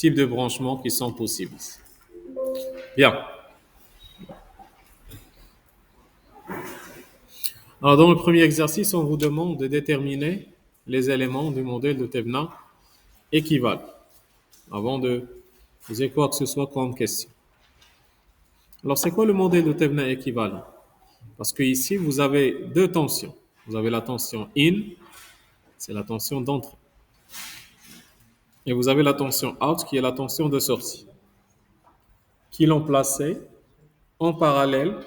types de branchements qui sont possibles. Bien. Alors, dans le premier exercice, on vous demande de déterminer les éléments du modèle de Thévenin équivalent avant de poser quoi que ce soit comme question. Alors, c'est quoi le modèle de Thévenin équivalent? Parce que ici, vous avez deux tensions. Vous avez la tension in, c'est la tension d'entrée. Et vous avez la tension out, qui est la tension de sortie, qui l'ont placée en parallèle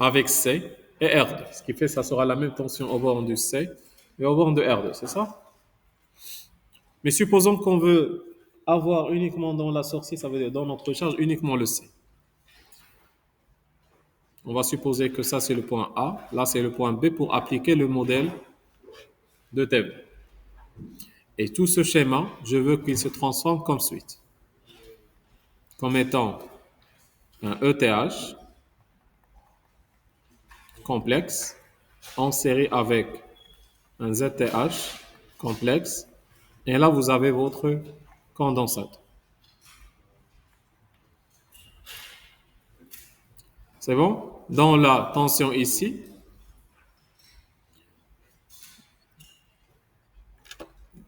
avec C et R2. Ce qui fait que ça sera la même tension au bord du C et au bord de R2, c'est ça? Mais supposons qu'on veut avoir uniquement dans la sortie, ça veut dire dans notre charge, uniquement le C. On va supposer que ça, c'est le point A, là, c'est le point B pour appliquer le modèle de Thèbes. Et tout ce schéma, je veux qu'il se transforme comme suite. Comme étant un ETH complexe en série avec un ZTH complexe. Et là, vous avez votre condensateur. C'est bon? Dans la tension ici,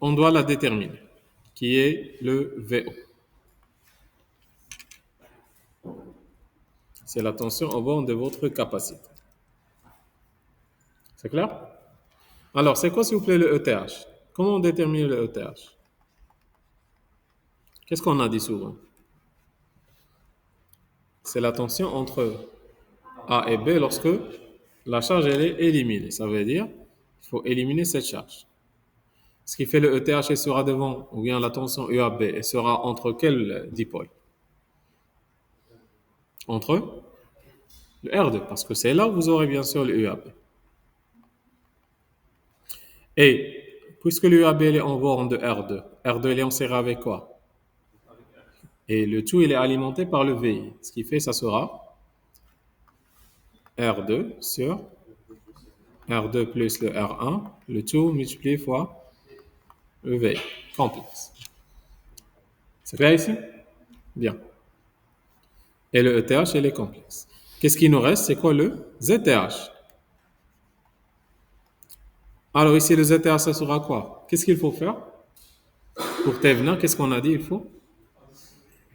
on doit la déterminer, qui est le VO. C'est la tension au bord de votre capacité. C'est clair? Alors, c'est quoi, s'il vous plaît, le ETH? Comment on détermine le ETH? Qu'est-ce qu'on a dit souvent? C'est la tension entre A et B lorsque la charge elle est éliminée. Ça veut dire qu'il faut éliminer cette charge. Ce qui fait le ETH elle sera devant, ou bien la tension UAB, elle sera entre quels dipôles? Entre le R2, parce que c'est là où vous aurez bien sûr le UAB. Et puisque le UAB est en borne de R2, R2 il est en série avec quoi? Et le tout il est alimenté par le VI. Ce qui fait ça sera R2 sur R2 plus le R1, le tout multiplié fois le VI, complexe. C'est clair ici? Bien. Et le ETH, il est complexe. Qu'est-ce qui nous reste? C'est quoi le ZTH? Alors ici, le ZTH, ça sera quoi? Qu'est-ce qu'il faut faire? Pour Thévenin, qu'est-ce qu'on a dit? Il faut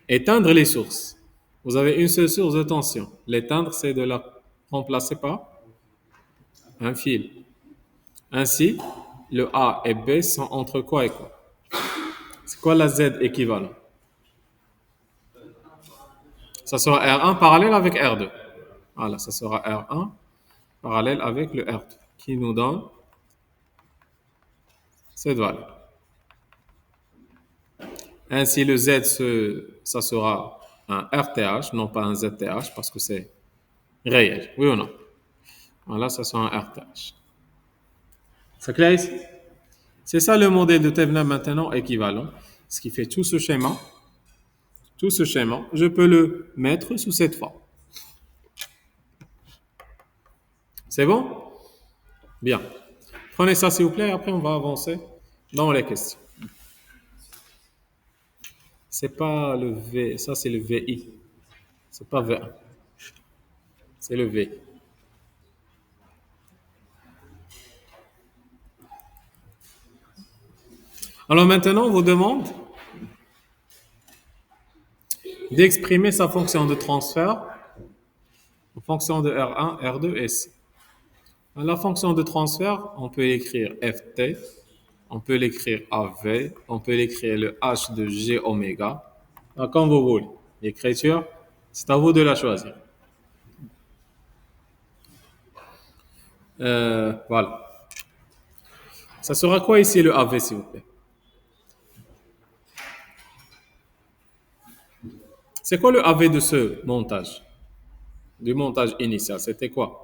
éteindre les sources. Vous avez une seule source de tension. L'éteindre, c'est de la remplacer par un fil. Ainsi, le A et B sont entre quoi et quoi? C'est quoi la Z équivalent? Ça sera R1 parallèle avec R2. Voilà, ça sera R1 parallèle avec le R2, qui nous donne cette valeur. Ainsi, le Z, ça sera un RTH, non pas un ZTH, parce que c'est réel. Oui ou non? Voilà, ça sera un RTH. C'est clair ici? C'est ça le modèle de Thévenin maintenant équivalent. Ce qui fait tout ce schéma, je peux le mettre sous cette forme. C'est bon? Bien. Prenez ça s'il vous plaît, après on va avancer dans les questions. C'est pas le V, ça c'est le VI. C'est pas V1. C'est le V. Alors maintenant, on vous demande d'exprimer sa fonction de transfert en fonction de R1, R2 et C. La fonction de transfert, on peut écrire Ft, on peut l'écrire AV, on peut l'écrire le H de G oméga, comme vous voulez. L'écriture, c'est à vous de la choisir. Voilà. Ça sera quoi ici le AV, s'il vous plaît? C'est quoi le AV de ce montage? Du montage initial, c'était quoi?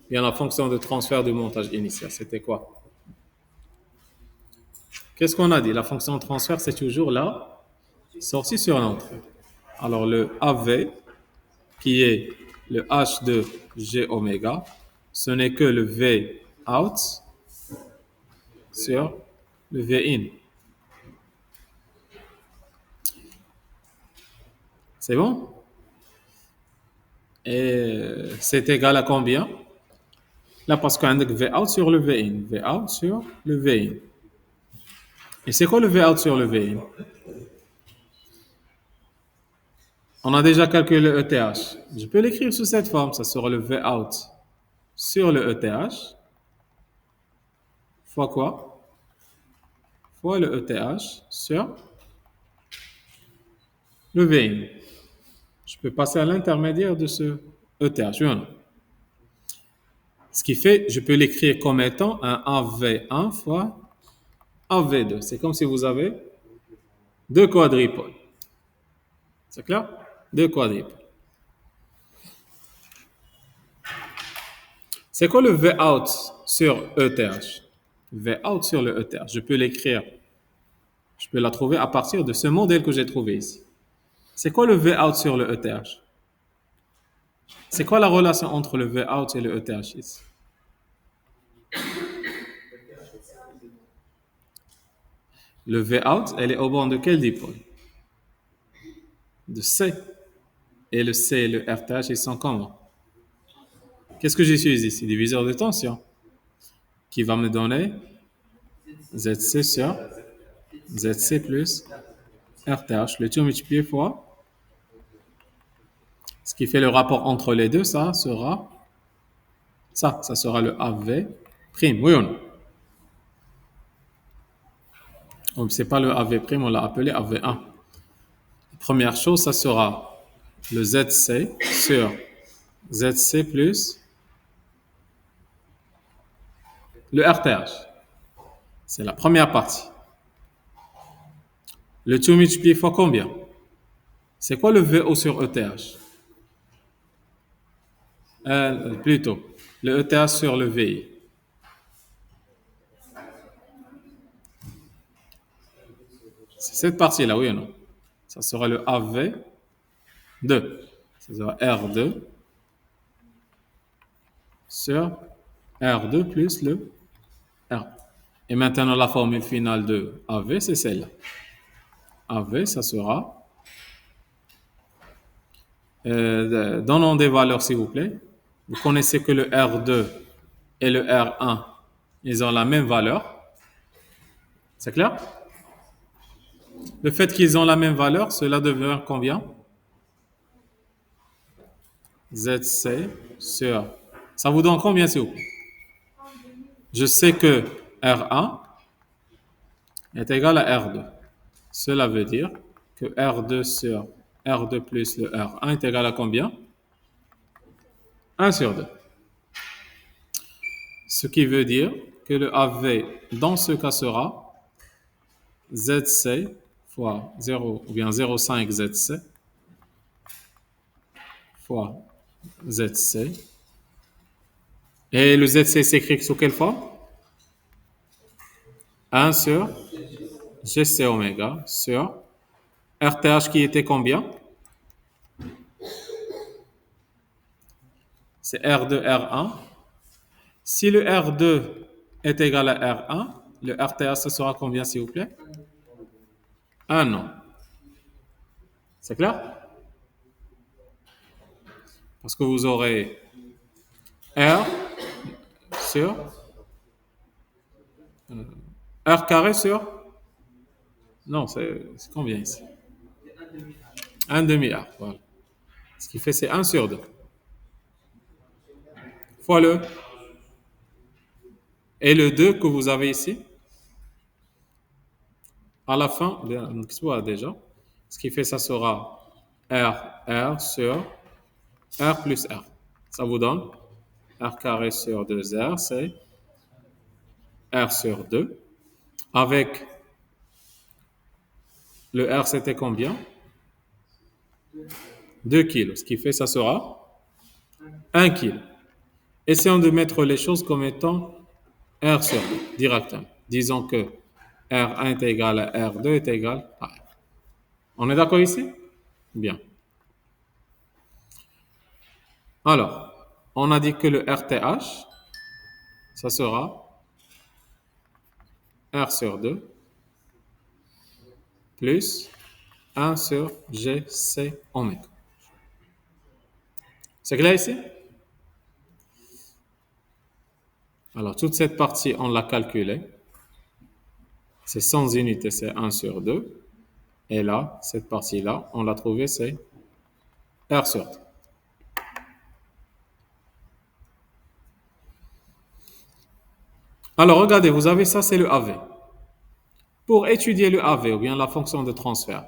Bien, la fonction de transfert du montage initial, c'était quoi? Qu'est-ce qu'on a dit? La fonction de transfert, c'est toujours la sortie sur l'entrée. Alors, le AV, qui est le H de G oméga, ce n'est que le V out sur le V in. C'est bon? Et c'est égal à combien? Là, parce qu'on a V out sur le V in. V out sur le V in. Et c'est quoi le V out sur le V in? On a déjà calculé le ETH. Je peux l'écrire sous cette forme. Ça sera le V out sur le ETH fois quoi? Fois le ETH sur le V in. Je peux passer à l'intermédiaire de ce ETH. Oui ou non? Ce qui fait, je peux l'écrire comme étant un AV1 fois AV2. C'est comme si vous avez deux quadripoles. C'est clair? Deux quadripoles. C'est quoi le V out sur ETH? V out sur le ETH. Je peux l'écrire. Je peux la trouver à partir de ce modèle que j'ai trouvé ici. C'est quoi le V out sur le ETH? C'est quoi la relation entre le V out et le ETH ici? Le V out, elle est au bord de quel dipôle? De C. Et le C et le RTH, ils sont comment? Qu'est-ce que j'utilise ici? Diviseur de tension. Qui va me donner ZC sur ZC plus RTH. Le tout multiplié fois. Ce qui fait le rapport entre les deux, ça sera ça. Ça sera le AV prime. Oui ou non? C'est pas le AV prime, on l'a appelé AV1. Première chose, ça sera le ZC sur ZC plus le RTH. C'est la première partie. Le tout multiplié fois combien? C'est quoi le VO sur ETH? Plutôt, le ETH sur le VI. C'est cette partie-là, oui ou non? Ça sera le AV2. Ça sera R2 sur R2 plus le R. Et maintenant, la formule finale de AV, c'est celle-là. AV, ça sera... donnons des valeurs, s'il vous plaît. Vous connaissez que le R2 et le R1, ils ont la même valeur. C'est clair? Le fait qu'ils ont la même valeur, cela devient combien? ZC sur... Ça vous donne combien, s'il vous plaît? Je sais que R1 est égal à R2. Cela veut dire que R2 sur R2 plus le R1 est égal à combien? 1 sur 2. Ce qui veut dire que le AV dans ce cas sera ZC fois 0 ou bien 0,5 ZC fois ZC. Et le ZC s'écrit sous quelle forme? 1 sur GC oméga sur RTH qui était combien? C'est R2, R1. Si le R2 est égal à R1, le RTH, ce sera combien, s'il vous plaît? 1 non. C'est clair? Parce que vous aurez R sur R carré sur... Non, c'est combien ici? 1 demi-R, voilà. Ce qui fait, c'est 1 sur 2. Fois le... Et le 2 que vous avez ici, à la fin, soit déjà, ce qui fait, ça sera R sur R plus R. Ça vous donne R carré sur 2R, c'est R sur 2. Avec le R, c'était combien? 2 kilos. Ce qui fait, ça sera 1 kilo. Essayons de mettre les choses comme étant R sur 2, directement. Disons que R1 est égal à R2 est égal à R. On est d'accord ici? Bien. Alors, on a dit que le RTH, ça sera R sur 2 plus 1 sur GC oméga. C'est clair ici? Alors, toute cette partie, on l'a calculée. C'est sans unité, c'est 1 sur 2. Et là, cette partie-là, on l'a trouvée, c'est R sur 2. Alors, regardez, vous avez ça, c'est le AV. Pour étudier le AV, ou bien la fonction de transfert,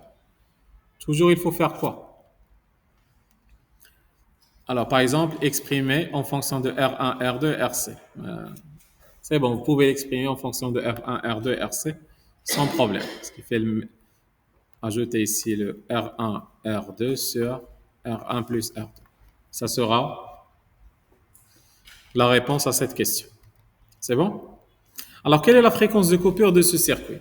toujours il faut faire quoi? Alors, par exemple, exprimer en fonction de R1, R2, RC. C'est bon, vous pouvez l'exprimer en fonction de R1, R2, RC sans problème. Ce qui fait ajouter ici le R1, R2 sur R1 plus R2. Ça sera la réponse à cette question. C'est bon? Alors, quelle est la fréquence de coupure de ce circuit?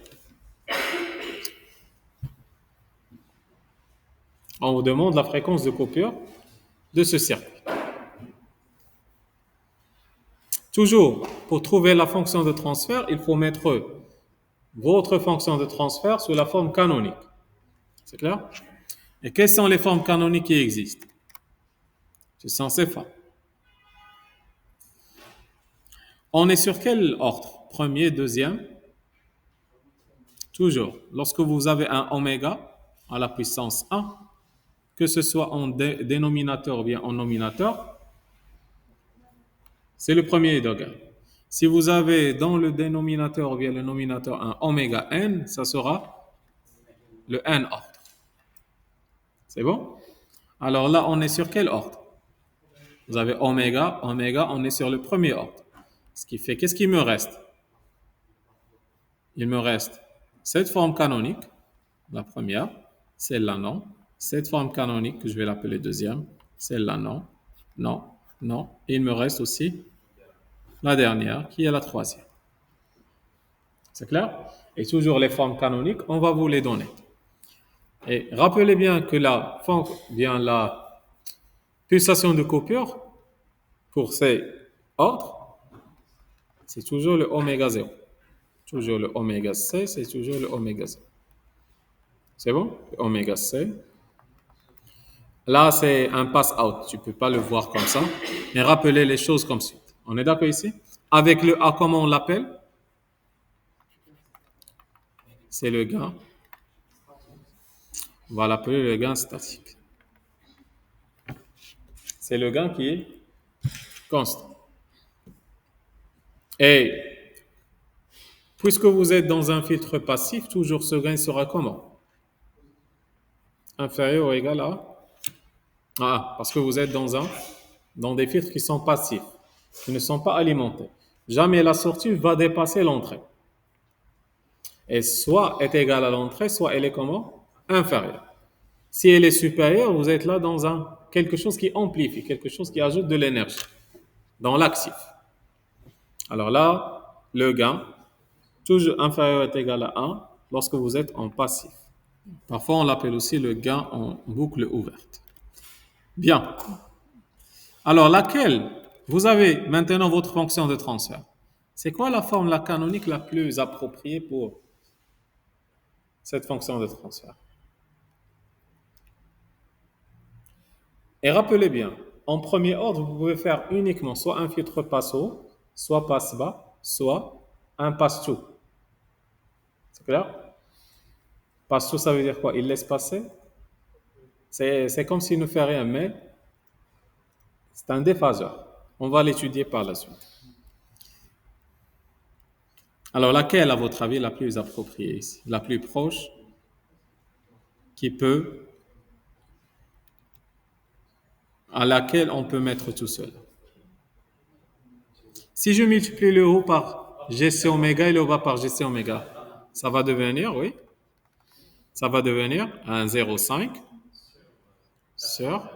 On vous demande la fréquence de coupure de ce circuit. Toujours, pour trouver la fonction de transfert, il faut mettre votre fonction de transfert sous la forme canonique. C'est clair? Et quelles sont les formes canoniques qui existent? Ce sont ces formes. On est sur quel ordre? Premier, deuxième? Toujours. Lorsque vous avez un oméga à la puissance 1, que ce soit en dénominateur ou bien en nominateur, c'est le premier degré. Si vous avez dans le dénominateur ou bien le nominateur un oméga n, ça sera le n ordre. C'est bon? Alors là, on est sur quel ordre? Vous avez oméga, oméga, on est sur le premier ordre. Ce qui fait, qu'est-ce qu'il me reste? Il me reste cette forme canonique, la première, celle-là non. Cette forme canonique, que je vais l'appeler deuxième, celle-là non, non, non. Et il me reste aussi la dernière, qui est la troisième. C'est clair? Et toujours les formes canoniques, on va vous les donner. Et rappelez bien que la pulsation de coupure pour ces ordres, c'est toujours le oméga 0. Toujours le oméga C, c'est toujours le oméga 0. C'est bon? Le oméga C. Là, c'est un pass-out. Tu ne peux pas le voir comme ça. Mais rappelez les choses comme suite. On est d'accord ici? Avec le A, comment on l'appelle? C'est le gain. On va l'appeler le gain statique. C'est le gain qui est constant. Et puisque vous êtes dans un filtre passif, toujours ce gain sera comment? Inférieur ou égal à? Parce que vous êtes dans des filtres qui sont passifs, qui ne sont pas alimentés. Jamais la sortie va dépasser l'entrée. Et soit est égale à l'entrée, soit elle est comment? Inférieure. Si elle est supérieure, vous êtes là dans quelque chose qui amplifie, quelque chose qui ajoute de l'énergie dans l'actif. Alors là, le gain, toujours inférieur est égal à 1 lorsque vous êtes en passif. Parfois, on l'appelle aussi le gain en boucle ouverte. Bien. Alors, laquelle vous avez maintenant votre fonction de transfert? C'est quoi la forme la canonique la plus appropriée pour cette fonction de transfert? Et rappelez bien, en premier ordre, vous pouvez faire uniquement soit un filtre passe-haut, soit passe-bas, soit un passe-tout. C'est clair? Passe-tout, ça veut dire quoi? Il laisse passer? C'est comme s'il ne fait rien, mais c'est un déphaseur. On va l'étudier par la suite. Alors, laquelle, à votre avis, est la plus appropriée ici? La plus proche à laquelle on peut mettre tout seul. Si je multiplie le haut par GC oméga et le bas par GC oméga, ça va devenir, oui, ça va devenir un 0,5 sur.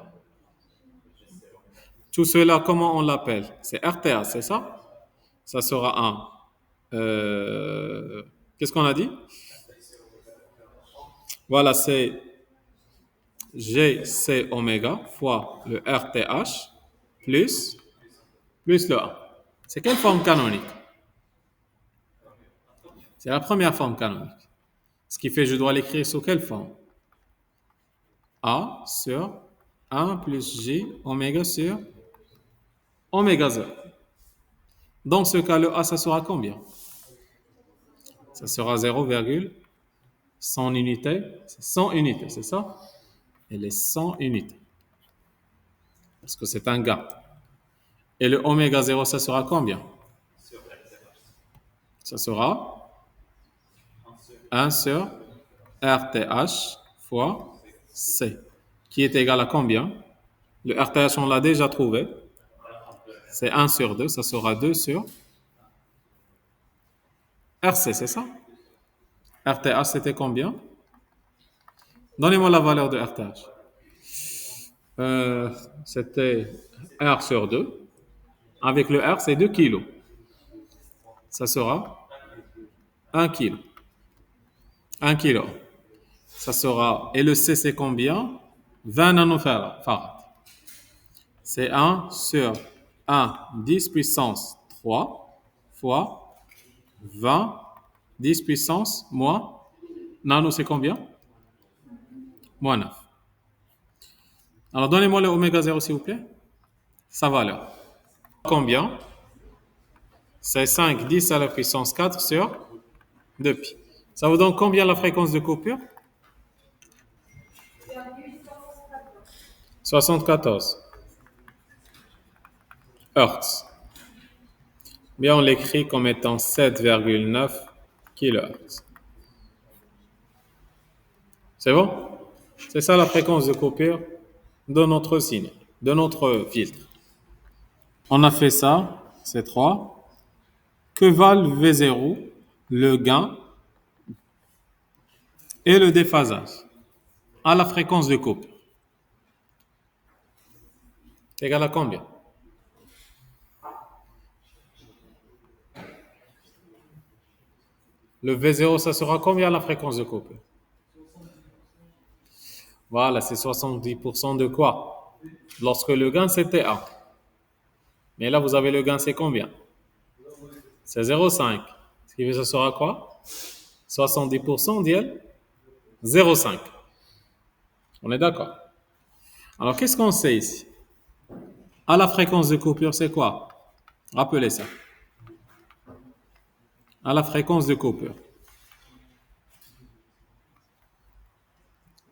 Tout cela, comment on l'appelle? C'est RTA, c'est ça? Ça sera un. Qu'est-ce qu'on a dit? Voilà, c'est GC oméga fois le RTH plus le A. C'est quelle forme canonique? C'est la première forme canonique. Ce qui fait, je dois l'écrire sous quelle forme? A sur 1 plus J oméga sur oméga 0. Dans ce cas, le A, ça sera combien? Ça sera 0,100 unités. C'est 100 unités, c'est ça? Et les 100 unités. Parce que c'est un gain. Et le oméga 0, ça sera combien? Ça sera 1 sur RTH fois C, qui est égal à combien? Le RTH, on l'a déjà trouvé. C'est 1 sur 2, ça sera 2 sur RC, c'est ça? RTH, c'était combien? Donnez-moi la valeur de RTH. C'était R sur 2. Avec le R, c'est 2 kilos. Ça sera 1 kilo. 1 kilo. Ça sera... Et le C, c'est combien? 20 nanofarad. C'est 1 sur 1, 10 puissance 3 fois 20, 10 puissance moins. Nano, c'est combien? Moins 9. Alors, donnez-moi le oméga 0, s'il vous plaît. Sa valeur. Combien? C'est 5, 10 à la puissance 4 sur 2pi. Ça vous donne combien la fréquence de coupure? 74 Hertz. Bien, on l'écrit comme étant 7,9 kHz. C'est bon? C'est ça la fréquence de coupure de notre signal, de notre filtre. On a fait ça, c'est 3. Que valent V0, le gain et le déphasage à la fréquence de coupure? C'est égal à combien? Le V0, ça sera combien la fréquence de coupure? Voilà, c'est 70% de quoi? Lorsque le gain, c'était 1. Mais là, vous avez le gain, c'est combien? C'est 0,5. Ce qui veut dire que ce sera quoi? 70% d'IL 0,5. On est d'accord? Alors, qu'est-ce qu'on sait ici? À la fréquence de coupure, c'est quoi? Rappelez ça. À la fréquence de coupure.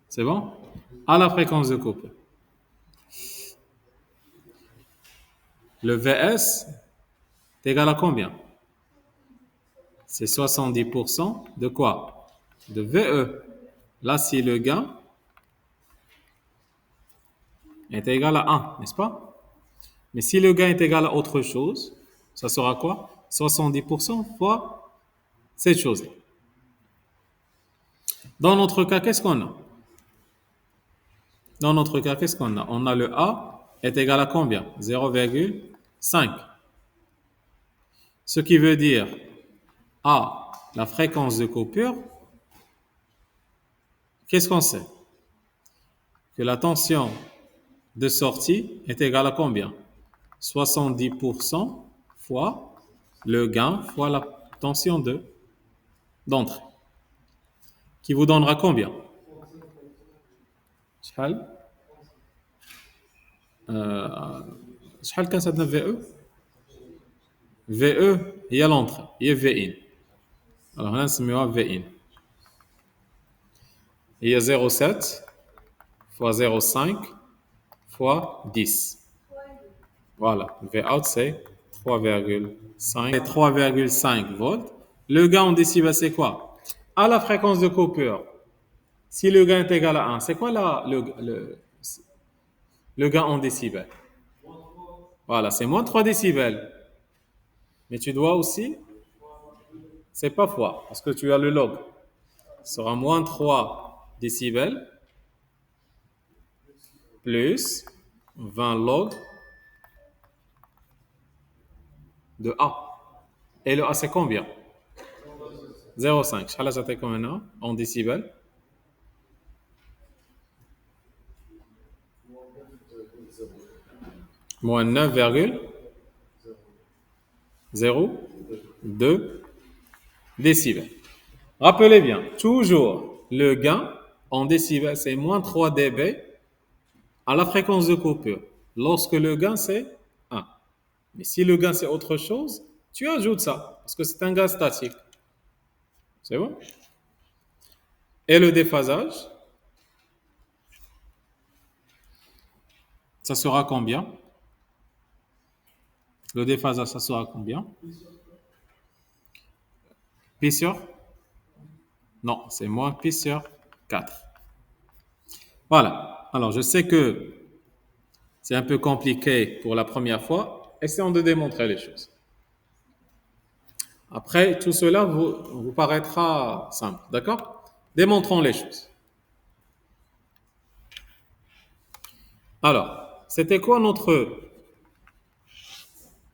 C'est bon? À la fréquence de coupure. Le VS est égal à combien? C'est 70% de quoi? De VE. Là, si le gain est égal à 1, n'est-ce pas? Mais si le gain est égal à autre chose, ça sera quoi? 70% fois cette chose-là. Dans notre cas, qu'est-ce qu'on a? Dans notre cas, qu'est-ce qu'on a? On a le A est égal à combien? 0,5. Ce qui veut dire A, la fréquence de coupure, qu'est-ce qu'on sait? Que la tension de sortie est égale à combien? 70% fois le gain fois la tension d'entrée. Qui vous donnera combien? شحال شحال كانت عندنا VE? VE هي l'entrée, هي V in. Alors هنا نسميوها V in. هي 0,7 fois 0,5 fois 10. Voilà, V out c'est 3,5. Et 3,5 volts. Le gain en décibels, c'est quoi? À la fréquence de coupure, si le gain est égal à 1, c'est quoi le gain en décibels? Voilà, c'est moins 3 décibels. Mais tu dois aussi, c'est pas fois, parce que tu as le log. Ce sera moins 3 décibels plus 20 log de A. Et le A, c'est combien? 0,5. شحال تعطيكم هنا en décibels? Moins 9,02 décibels. Rappelez bien, toujours le gain en décibels, c'est moins 3 dB à la fréquence de coupure. Lorsque le gain, c'est 1. Mais si le gain, c'est autre chose, tu ajoutes ça, parce que c'est un gain statique. C'est bon? Et le déphasage, ça sera combien? Le déphasage, ça sera combien? Pi sur? Non, c'est moins pi sur 4. Voilà. Alors, je sais que c'est un peu compliqué pour la première fois. Essayons de démontrer les choses. Après, tout cela vous paraîtra simple. D'accord? Démontrons les choses. Alors, c'était quoi notre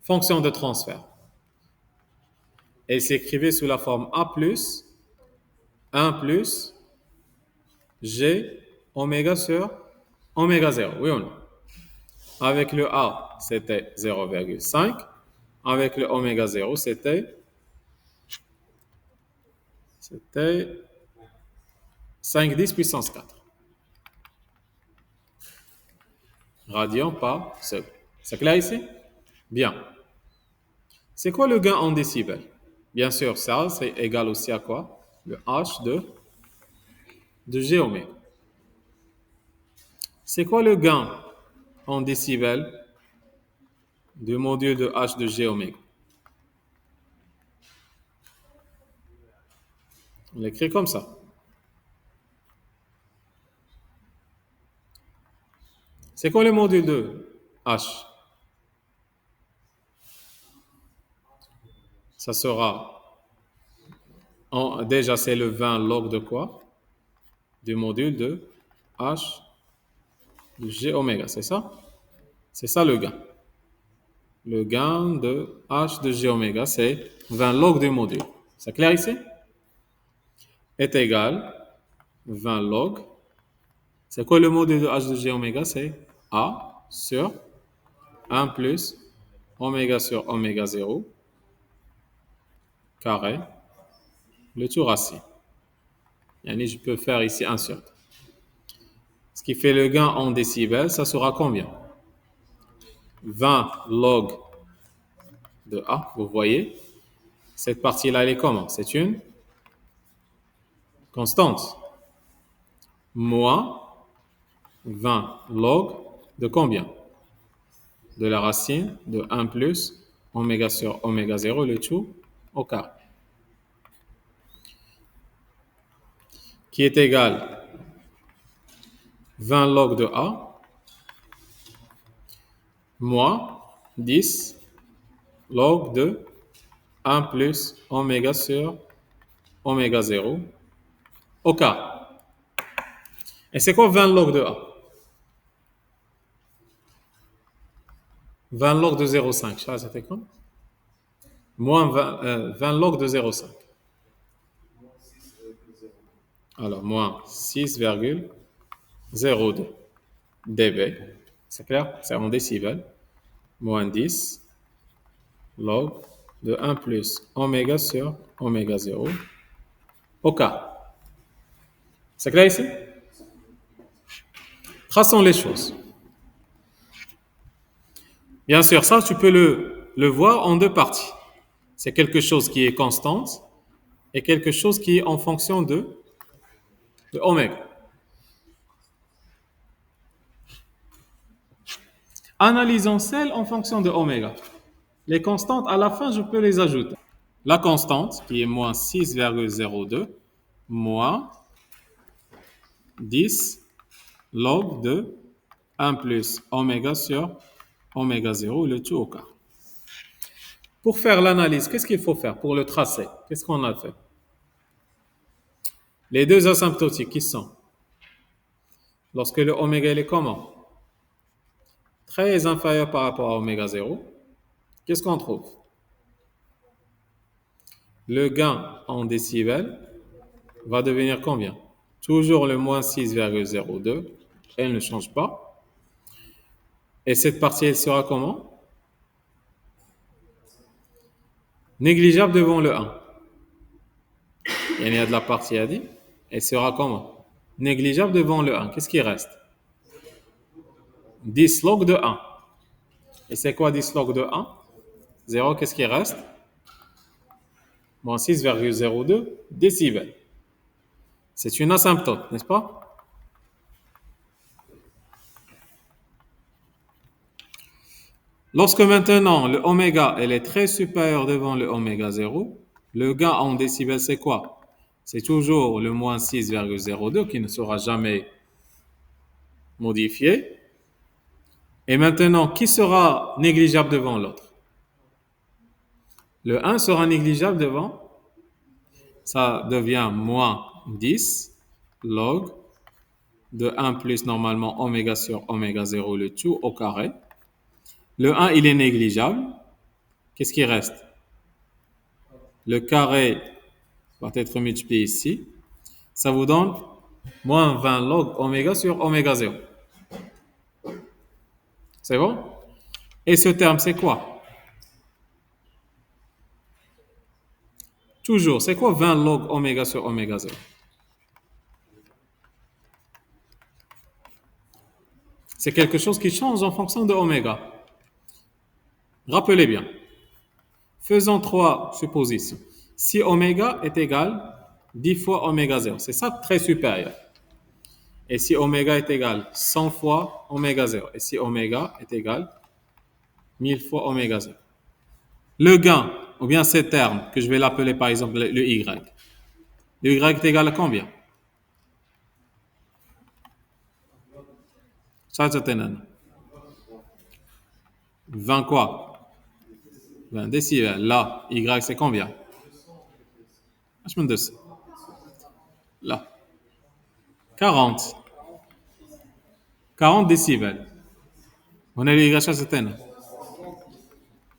fonction de transfert? Elle s'écrivait sous la forme A plus 1 plus G oméga sur oméga 0. Oui ou non? Avec le A, c'était 0,5. Avec le oméga 0, c'était 5 10 puissance 4. Radians par seconde. C'est clair ici? Bien. C'est quoi le gain en décibels? Bien sûr, ça, c'est égal aussi à quoi? Le H de G oméga. C'est quoi le gain en décibels du module de H de G oméga? On l'écrit comme ça. C'est quoi le module de H? Ça sera, déjà c'est le 20 log de quoi? Du module de H de G oméga, c'est ça? C'est ça le gain. Le gain de H de G oméga, c'est 20 log du module. C'est clair ici? Est égal 20 log. C'est quoi le module de H de G oméga? C'est A sur 1 plus oméga sur oméga 0 carré, le tout racine. Yani, je peux faire ici 1 sur 2. Ce qui fait le gain en décibels, ça sera combien? 20 log de A, vous voyez. Cette partie-là, elle est comment? C'est une constante. Moins 20 log de combien? De la racine de 1 plus oméga sur oméga 0, le tout au carré. Qui est égal 20 log de A moins 10 log de 1 plus oméga sur oméga 0 au carré. Et c'est quoi 20 log de A? 20 log de 0,5. Ça, c'était quoi? Moins 20 log de 0,5. Alors, moins 6,02 dB. C'est clair? C'est en décibels. Moins 10 log de 1 plus oméga sur oméga 0 au carré. C'est clair ici? Traçons les choses. Bien sûr, ça, tu peux le voir en deux parties. C'est quelque chose qui est constante et quelque chose qui est en fonction de oméga. Analysons celles en fonction de oméga. Les constantes, à la fin, je peux les ajouter. La constante, qui est moins 6,02, moins 10 log de 1 plus oméga sur oméga 0, le tout au carré. Pour faire l'analyse, qu'est-ce qu'il faut faire pour le tracer? Qu'est-ce qu'on a fait? Les deux asymptotiques qui sont, lorsque le oméga il est comment? Très inférieur par rapport à oméga 0, qu'est-ce qu'on trouve? Le gain en décibels va devenir combien? Toujours le moins 6,02, elle ne change pas. Et cette partie, elle sera comment? Négligeable devant le 1. Il y a de la partie à dire. Elle sera comment? négligeable devant le 1. Qu'est-ce qui reste? 10 log de 1. Et c'est quoi 10 log de 1? 0, qu'est-ce qui reste? Moins 6,02 décibels. C'est une asymptote, n'est-ce pas? Lorsque maintenant le oméga elle est très supérieur devant le oméga 0, le gain en décibels c'est quoi? C'est toujours le moins 6,02 qui ne sera jamais modifié. Et maintenant, qui sera négligeable devant l'autre? Le 1 sera négligeable devant, ça devient moins 10 log de 1 plus normalement oméga sur oméga 0 le tout au carré. Le 1 il est négligeable. Qu'est-ce qui reste? Le carré va être multiplié ici. Ça vous donne moins 20 log oméga sur oméga 0. C'est bon? Et ce terme, c'est quoi? Toujours, c'est quoi 20 log oméga sur oméga 0? C'est quelque chose qui change en fonction de oméga. Rappelez bien. Faisons trois suppositions. Si oméga est égal 10 fois oméga 0, c'est ça très supérieur. Et si oméga est égal 100 fois oméga 0, et si oméga est égal 1000 fois oméga 0. Le gain, ou bien ce terme, que je vais l'appeler par exemple le y. Le y est égal à combien? Ça, c'est 20 quoi? 20 décibels. Là, y c'est combien? Je me dis. Là. 40. 40 décibels. On a le y à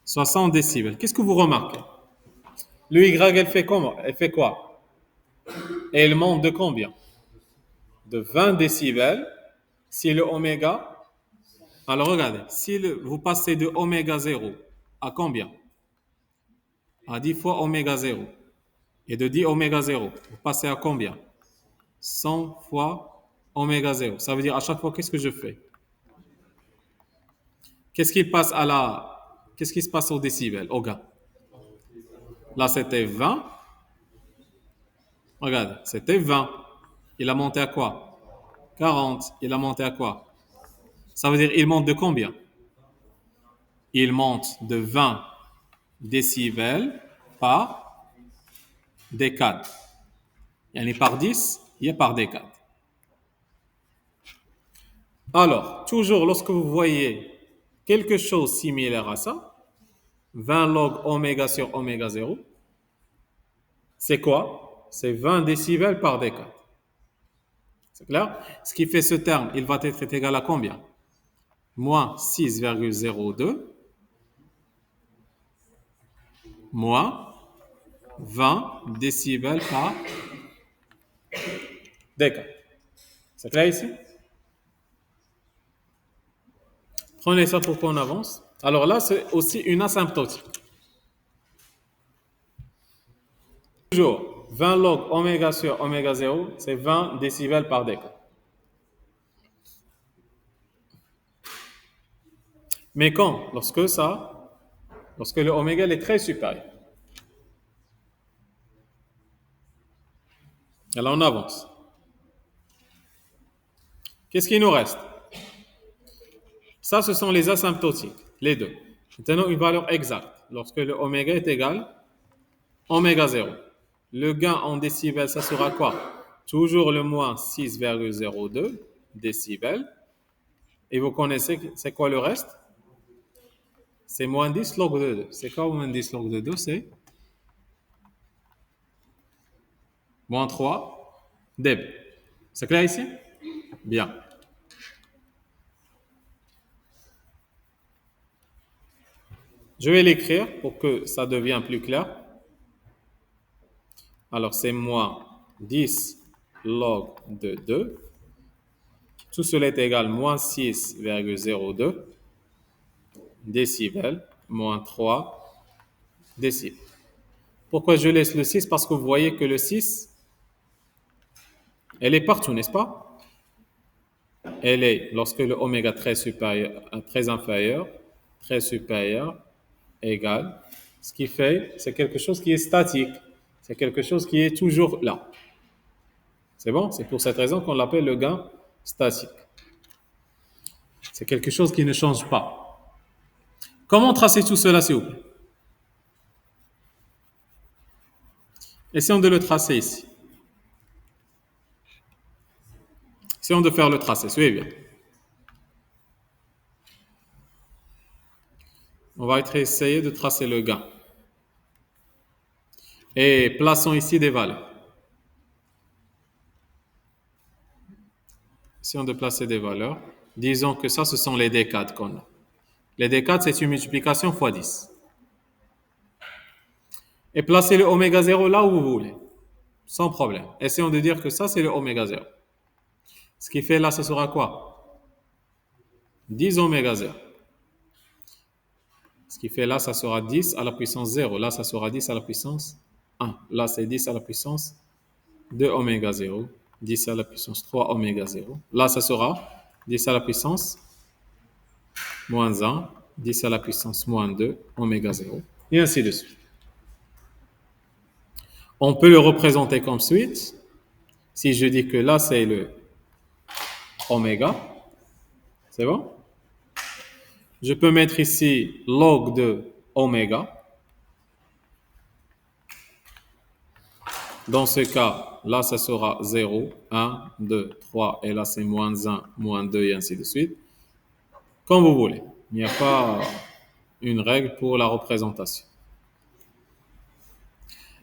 60 décibels. Qu'est-ce que vous remarquez? Le y, elle fait comment? Elle fait quoi? Elle monte de combien? De 20 décibels. Si le oméga, alors regardez, si vous passez de oméga 0 à combien? À 10 fois oméga 0. Et de 10 oméga 0, vous passez à combien? 100 fois oméga 0. Ça veut dire à chaque fois, qu'est-ce que je fais? Qu'est-ce qui se passe au décibel, au gain? Là, c'était 20. Regarde, c'était 20. Il a monté à quoi? 40. Il a monté à quoi? Ça veut dire il monte de combien? Il monte de 20 décibels par décade. Il y en a par 10, il y a par décade. Alors, toujours lorsque vous voyez quelque chose similaire à ça, 20 log oméga sur oméga 0, c'est quoi? C'est 20 décibels par décade. C'est clair? Ce qui fait ce terme, il va être égal à combien? Moins 6,02 moins 20 décibels par décade. C'est clair ici? Prenez ça pour qu'on avance. Alors là, c'est aussi une asymptote. Toujours, 20 log oméga sur oméga 0, c'est 20 décibels par décade. Mais quand? Lorsque le oméga est très supérieur. Alors on avance. Qu'est-ce qui nous reste? Ça, ce sont les asymptotiques, les deux. Maintenant, une valeur exacte. Lorsque le oméga est égal oméga 0. Le gain en décibels, ça sera quoi? Toujours le moins 6,02 décibels. Et vous connaissez, c'est quoi le reste? C'est moins 10 log de 2. C'est quoi moins 10 log de 2? C'est moins 3 dB. C'est clair ici? Bien. Je vais l'écrire pour que ça devienne plus clair. Alors, c'est moins 10 log de 2. Tout cela est égal à moins 6,02 décibels, moins 3 décibels. Pourquoi je laisse le 6? Parce que vous voyez que le 6 Elle est partout, n'est-ce pas? Elle est lorsque le oméga très inférieur, très supérieur, égal. Ce qui fait, c'est quelque chose qui est statique. C'est quelque chose qui est toujours là. C'est bon? C'est pour cette raison qu'on l'appelle le gain statique. C'est quelque chose qui ne change pas. Comment tracer tout cela, s'il vous plaît? Essayons de le tracer ici. Essayons de faire le tracé. Suivez bien. On va essayer de tracer le gain. Et plaçons ici des valeurs. Essayons de placer des valeurs. Disons que ça, ce sont les décades qu'on a. Les décades, c'est une multiplication fois 10. Et placez le oméga 0 là où vous voulez. Sans problème. Essayons de dire que ça, c'est le oméga 0. Ce qui fait là, ce sera quoi? 10 oméga 0. Ce qui fait là, ça sera 10 à la puissance 0. Là, ça sera 10 à la puissance 1. Là, c'est 10 à la puissance 2 oméga 0. 10 à la puissance 3 oméga 0. Là, ça sera 10 à la puissance moins 1. 10 à la puissance moins 2 oméga 0. Et ainsi de suite. On peut le représenter comme suite. Si je dis que là, c'est le oméga, c'est bon? Je peux mettre ici log de oméga. Dans ce cas, là, ça sera 0, 1, 2, 3, et là, c'est moins 1, moins 2, et ainsi de suite. Comme vous voulez. Il n'y a pas une règle pour la représentation.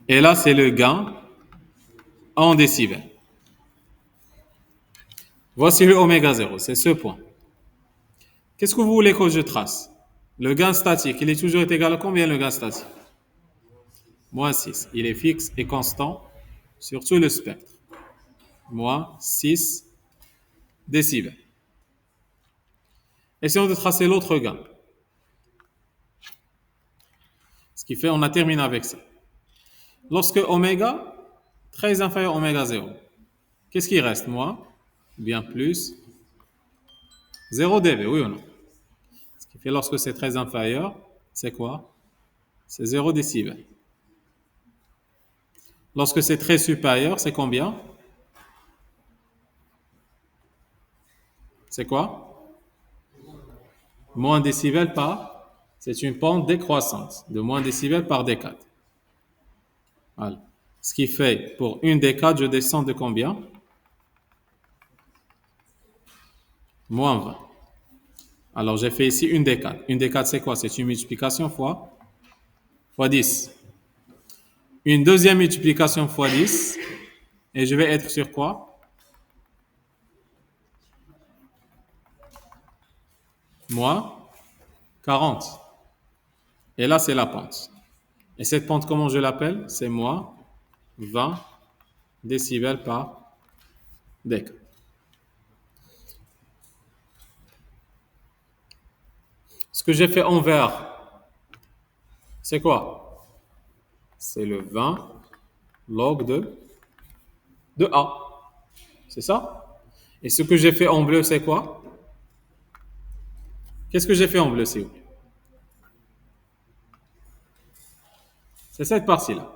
Et là, c'est le gain en décibels. Voici le oméga 0, c'est ce point. Qu'est-ce que vous voulez que je trace? Le gain statique, il est toujours égal à combien le gain statique? Moins 6. Il est fixe et constant sur tout le spectre. Moins 6 décibels. Essayons de tracer l'autre gain. Ce qui fait, on a terminé avec ça. Lorsque oméga, très inférieur à oméga 0, qu'est-ce qui reste? Moins, bien plus, 0 dB, oui ou non? Ce qui fait, lorsque c'est très inférieur, c'est quoi? C'est 0 décibels. Lorsque c'est très supérieur, c'est combien? C'est quoi? Moins décibels par, c'est une pente décroissante de moins décibels par décade. Voilà. Ce qui fait, pour une décade, je descends de combien? Moins 20. Alors, j'ai fait ici une décade. Une décade, c'est quoi? C'est une multiplication fois 10. Une deuxième multiplication fois 10. Et je vais être sur quoi? Moins 40. Et là, c'est la pente. Et cette pente, comment je l'appelle? C'est moins 20 décibels par décade. Ce que j'ai fait en vert, c'est quoi? C'est le 20 log de A. C'est ça? Et ce que j'ai fait en bleu, c'est quoi? Qu'est-ce que j'ai fait en bleu, s'il vous plaît? C'est cette partie-là,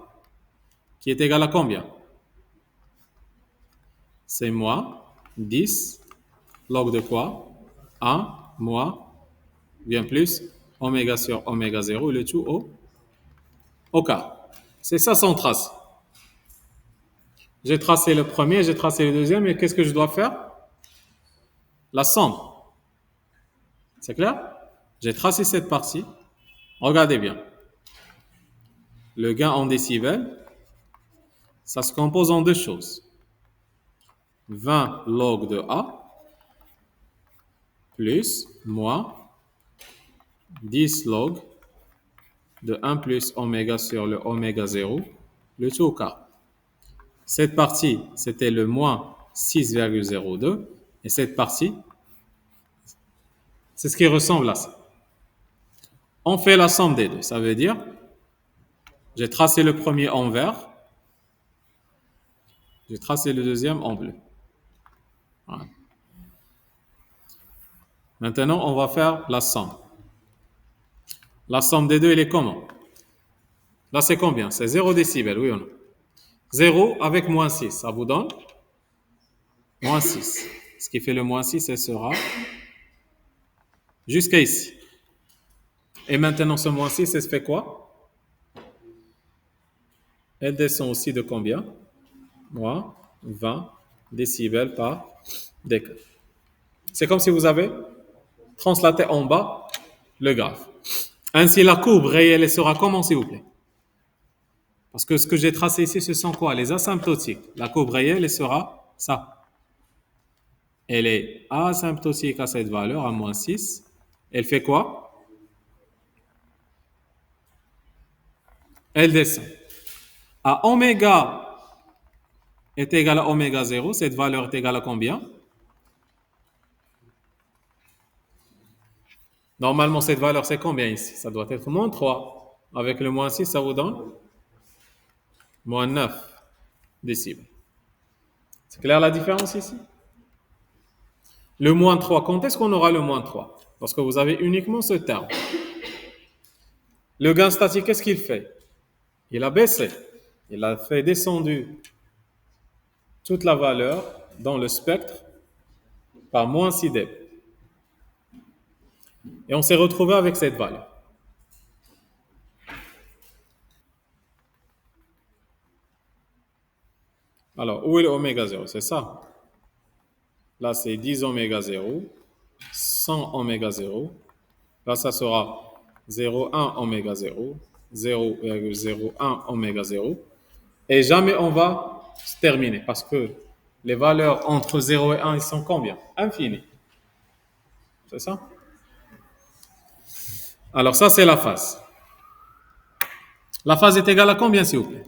qui est égale à combien? C'est moins 10 log de quoi? 1 moins, bien plus, oméga sur oméga 0, le tout au quart. C'est ça son trace. J'ai tracé le premier, j'ai tracé le deuxième, et qu'est-ce que je dois faire? La somme. C'est clair? J'ai tracé cette partie. Regardez bien. Le gain en décibels, ça se compose en deux choses. 20 log de A plus moins 10 log de 1 plus oméga sur le oméga 0, le tout au quart. Cette partie, c'était le moins 6,02 et cette partie, c'est ce qui ressemble à ça. On fait la somme des deux. Ça veut dire, j'ai tracé le premier en vert, j'ai tracé le deuxième en bleu. Voilà. Maintenant, on va faire la somme. La somme des deux, elle est comment? Là, c'est combien? C'est 0 décibel, oui ou non? 0 avec moins 6, ça vous donne moins 6. Ce qui fait le moins 6, elle sera jusqu'à ici. Et maintenant, ce moins 6, elle se fait quoi? Elle descend aussi de combien? Moins 20 décibels par décade. C'est comme si vous avez translaté en bas le graphe. Ainsi, la courbe réelle elle sera comment, s'il vous plaît? Parce que ce que j'ai tracé ici, ce sont quoi? Les asymptotiques. La courbe réelle elle sera ça. Elle est asymptotique à cette valeur, à moins 6. Elle fait quoi? Elle descend. À oméga est égal à oméga 0, cette valeur est égale à combien? Normalement, cette valeur, c'est combien ici? Ça doit être moins 3. Avec le moins 6, ça vous donne moins 9 décibels. C'est clair la différence ici? Le moins 3, quand est-ce qu'on aura le moins 3? Parce que vous avez uniquement ce terme. Le gain statique, qu'est-ce qu'il fait? Il a baissé. Il a fait descendu toute la valeur dans le spectre par moins 6 dB. Et on s'est retrouvé avec cette valeur. Alors, où est le oméga 0? C'est ça. Là, c'est 10 oméga 0, 100 oméga 0. Là, ça sera 0,1 oméga 0, 0,01 oméga 0. Et jamais on va se terminer parce que les valeurs entre 0 et 1, ils sont combien? Infinies. C'est ça? Alors, ça, c'est la phase. La phase est égale à combien, s'il vous plaît?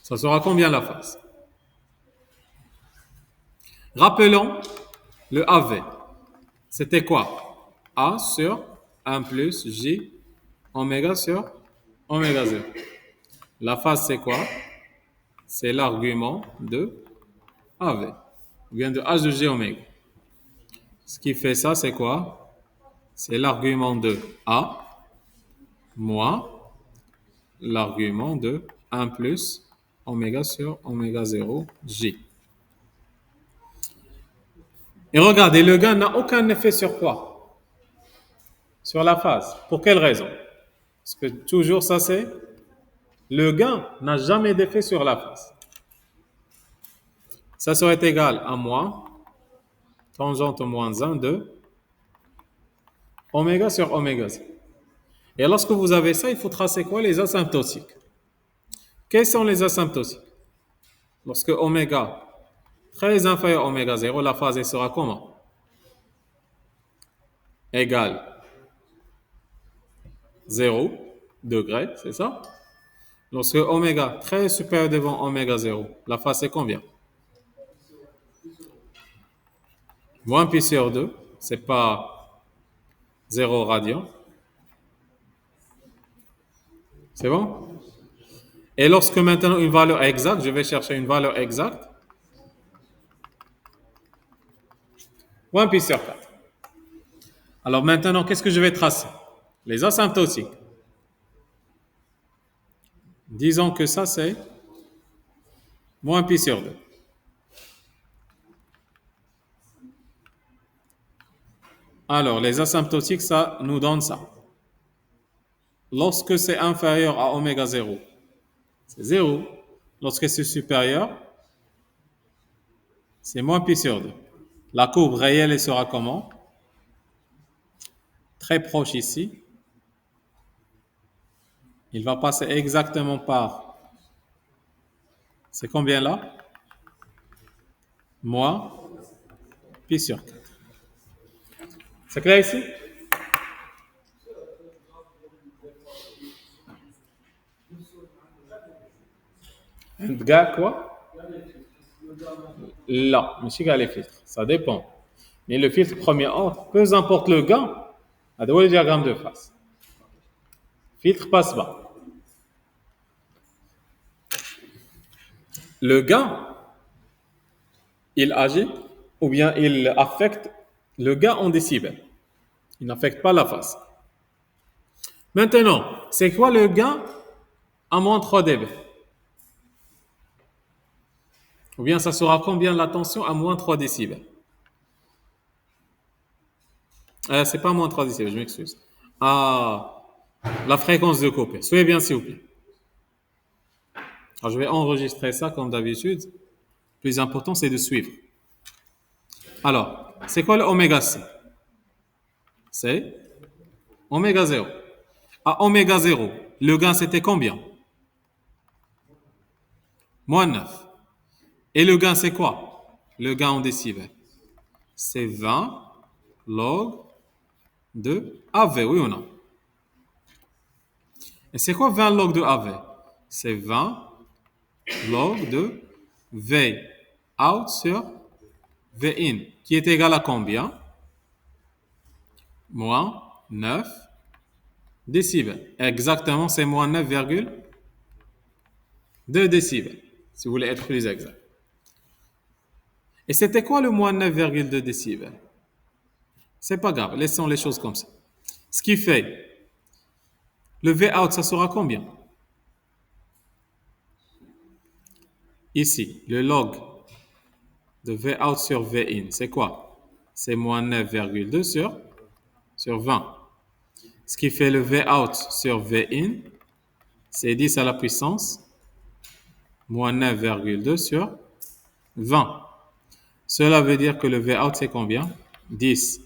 Ça sera combien la phase? Rappelons le AV. C'était quoi? A sur 1 plus J oméga sur oméga 0. La phase, c'est quoi? C'est l'argument de AV. Ou bien de H de G oméga. Ce qui fait ça, c'est quoi? C'est l'argument de A moins l'argument de 1 plus oméga sur oméga 0 J. Et regardez, le gain n'a aucun effet sur quoi? Sur la phase. Pour quelle raison? Parce que toujours ça, c'est le gain n'a jamais d'effet sur la phase. Ça serait égal à moins tangente moins 1 de oméga sur oméga 0. Et lorsque vous avez ça, il faut tracer quoi? Les asymptotiques. Quels sont les asymptotiques? Lorsque oméga très inférieur à oméga 0, la phase elle sera comment? Égale 0 degré, c'est ça? Lorsque oméga très supérieur devant oméga 0, la phase c'est combien? Moins pi sur 2, c'est pas 0 radian. C'est bon? Et lorsque maintenant une valeur exacte, je vais chercher une valeur exacte, moins pi sur 4. Alors maintenant, qu'est-ce que je vais tracer? Les asymptotiques. Disons que ça, c'est moins pi sur 2. Alors, les asymptotiques, ça nous donne ça. Lorsque c'est inférieur à oméga 0, c'est 0. Lorsque c'est supérieur, c'est moins pi sur 2. La courbe réelle, elle sera comment? Très proche ici. Il va passer exactement par... C'est combien là? Moins pi sur 4. C'est clair ici? Gars, quoi? Là, monsieur gars, les filtres. Ça dépend. Mais le filtre premier ordre, peu importe le gain, à le diagramme de phase. Filtre passe bas. le gain, il agit ou bien il affecte le gain en décibels. Il n'affecte pas la phase. Maintenant, c'est quoi le gain à moins 3 dB? Ou bien ça sera combien la tension à moins 3 décibels? C'est pas moins 3 décibels, je m'excuse. Ah, la fréquence de coupure. Soyez bien, s'il vous plaît. Alors, je vais enregistrer ça comme d'habitude. Le plus important, c'est de suivre. Alors, c'est quoi le oméga C? C'est oméga 0. À oméga 0, le gain, c'était combien? Moins 9. Et le gain, c'est quoi? Le gain en décibels. C'est 20 log de AV, oui ou non? Et c'est quoi 20 log de AV? C'est 20 log de V out sur V in, qui est égal à combien? Moins 9 décibels. Exactement, c'est moins 9,2 décibels, si vous voulez être plus exact. Et c'était quoi le moins 9,2 décibels? C'est pas grave, laissons les choses comme ça. Ce qui fait, le V out, ça sera combien? Ici, le log de V out sur V in, c'est quoi? C'est moins 9,2 sur 20. Ce qui fait le V out sur V in, c'est 10 à la puissance moins 9,2 sur 20. Cela veut dire que le V out, c'est combien? 10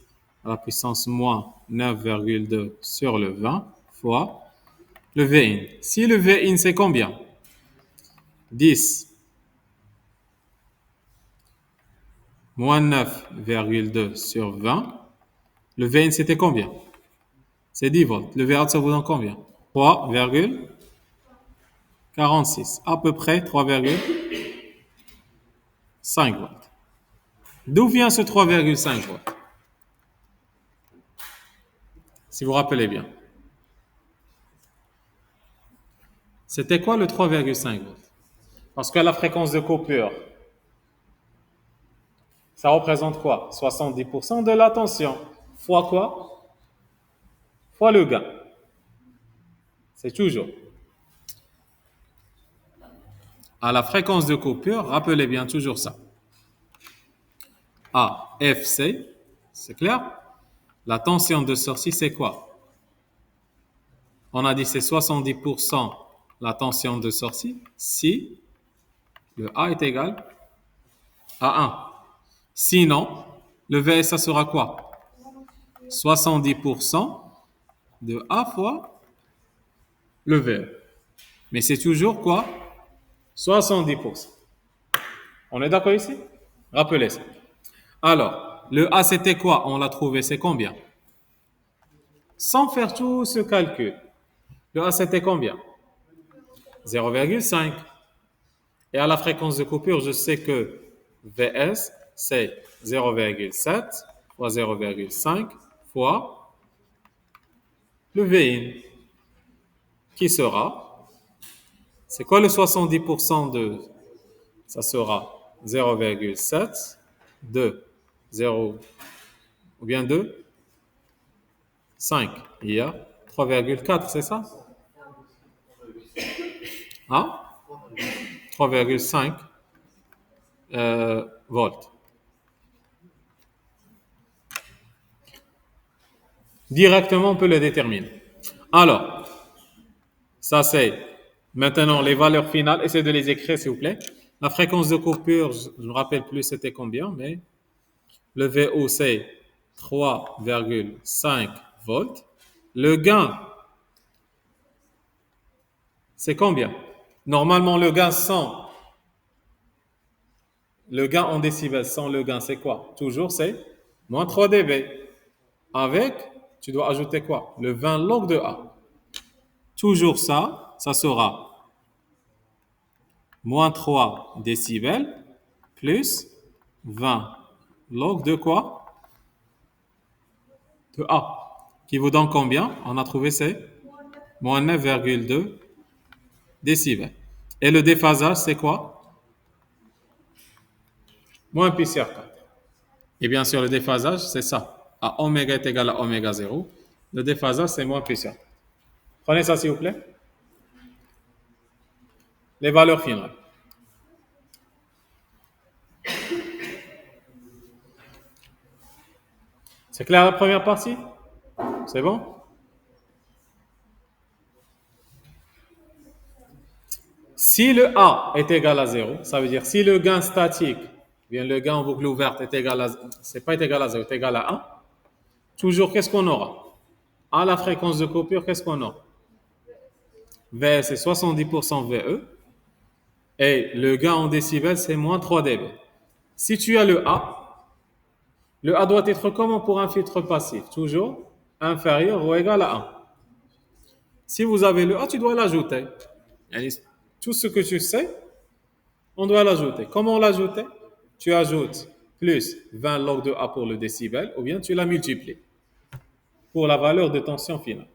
à la puissance moins 9,2 sur le 20 fois le V in. Si le V in, c'est combien? 10 moins 9,2 sur 20. Le V in, c'était combien? C'est 10 volts. Le V out, ça vous donne combien? 3,46. À peu près 3,5 volts. D'où vient ce 3,5 volts? Si vous vous rappelez bien. C'était quoi le 3,5 volts? Parce que la fréquence de coupure, ça représente quoi? 70% de la tension. Fois quoi? Fois le gain. C'est toujours. À la fréquence de coupure, rappelez bien toujours ça. A, F, C, c'est clair? La tension de sortie, c'est quoi? On a dit c'est 70% la tension de sortie si le A est égal à 1. Sinon, le V, ça sera quoi? 70% de A fois le V. Mais c'est toujours quoi? 70%. On est d'accord ici? Rappelez ça. Alors, le A, c'était quoi? On l'a trouvé, c'est combien? Sans faire tout ce calcul. Le A, c'était combien? 0,5. Et à la fréquence de coupure, je sais que VS, c'est 0,7 fois 0,5 fois le V in, qui sera, c'est quoi le 70% de, ça sera 0,7 de 0, ou bien de 5. Il y a 3,4, c'est ça? Hein? 3,5 volts. Directement, on peut le déterminer. Alors, ça c'est maintenant les valeurs finales. Essayez de les écrire, s'il vous plaît. La fréquence de coupure, je ne me rappelle plus c'était combien, mais le VO c'est 3,5 volts. Le gain, c'est combien? Normalement, le gain en décibels sans le gain, c'est quoi? Toujours, c'est moins 3 dB. Avec, tu dois ajouter quoi? Le 20 log de A. Toujours ça, ça sera moins 3 décibels plus 20 log de quoi? De A. Qui vous donne combien? On a trouvé c'est moins 9,2 décibels. Et le déphasage, c'est quoi? moins pi sur 4. Et bien sûr, le déphasage, c'est ça. À oméga est égal à oméga 0. Le déphasage, c'est moins pi sur 4. Prenez ça, s'il vous plaît. Les valeurs finales. C'est clair la première partie? C'est bon? Si le A est égal à 0, ça veut dire si le gain statique, bien le gain en boucle ouverte est égal à, c'est pas égal à 0, est égal à 1, toujours qu'est-ce qu'on aura? À la fréquence de coupure, qu'est-ce qu'on aura? V, c'est 70% VE, et le gain en décibels, c'est moins 3 dB. Si tu as le A doit être comment pour un filtre passif? Toujours inférieur ou égal à 1. Si vous avez le A, tu dois l'ajouter. Tout ce que tu sais, on doit l'ajouter. Comment l'ajouter? Tu ajoutes plus 20 log de A pour le décibel, ou bien tu la multiplies pour la valeur de tension finale.